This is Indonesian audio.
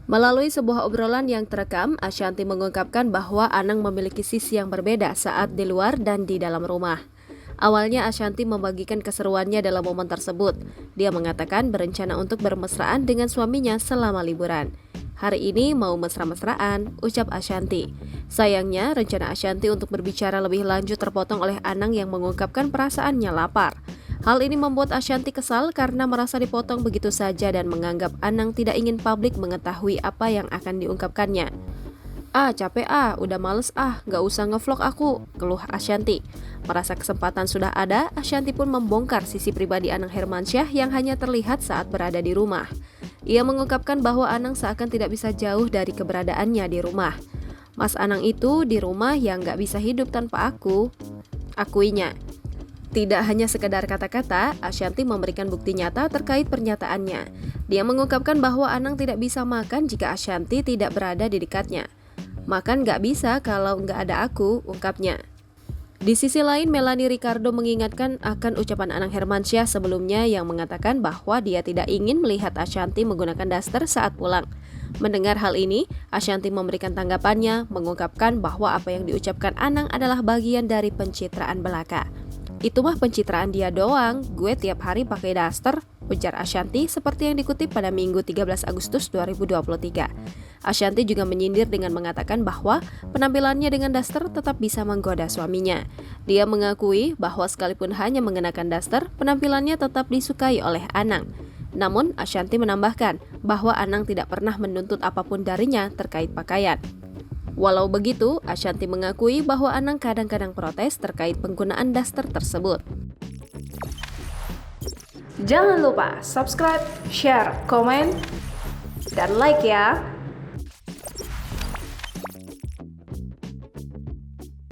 Melalui sebuah obrolan yang terekam, Ashanti mengungkapkan bahwa Anang memiliki sisi yang berbeda saat di luar dan di dalam rumah. Awalnya Ashanti membagikan keseruannya dalam momen tersebut. Dia mengatakan berencana untuk bermesraan dengan suaminya selama liburan. Hari ini mau mesra-mesraan, ucap Ashanti. Sayangnya, rencana Ashanti untuk berbicara lebih lanjut terpotong oleh Anang yang mengungkapkan perasaannya lapar. Hal ini membuat Ashanti kesal karena merasa dipotong begitu saja dan menganggap Anang tidak ingin publik mengetahui apa yang akan diungkapkannya. Capek udah males gak usah ngevlog aku, keluh Ashanti. Merasa kesempatan sudah ada, Ashanti pun membongkar sisi pribadi Anang Hermansyah yang hanya terlihat saat berada di rumah. Ia mengungkapkan bahwa Anang seakan tidak bisa jauh dari keberadaannya di rumah. Mas Anang itu di rumah yang gak bisa hidup tanpa aku, akuinya. Tidak hanya sekedar kata-kata, Ashanti memberikan bukti nyata terkait pernyataannya. Dia mengungkapkan bahwa Anang tidak bisa makan jika Ashanti tidak berada di dekatnya. Makan gak bisa kalau gak ada aku, ungkapnya. Di sisi lain, Melanie Ricardo mengingatkan akan ucapan Anang Hermansyah sebelumnya yang mengatakan bahwa dia tidak ingin melihat Ashanti menggunakan daster saat pulang. Mendengar hal ini, Ashanti memberikan tanggapannya, mengungkapkan bahwa apa yang diucapkan Anang adalah bagian dari pencitraan belaka. Itu mah pencitraan dia doang, gue tiap hari pakai daster, ujar Ashanti seperti yang dikutip pada Minggu 13 Agustus 2023. Ashanti juga menyindir dengan mengatakan bahwa penampilannya dengan daster tetap bisa menggoda suaminya. Dia mengakui bahwa sekalipun hanya mengenakan daster, penampilannya tetap disukai oleh Anang. Namun, Ashanti menambahkan bahwa Anang tidak pernah menuntut apapun darinya terkait pakaian. Walau begitu, Ashanti mengakui bahwa Anang kadang-kadang protes terkait penggunaan daster tersebut. Jangan lupa subscribe, share, komen, dan like ya!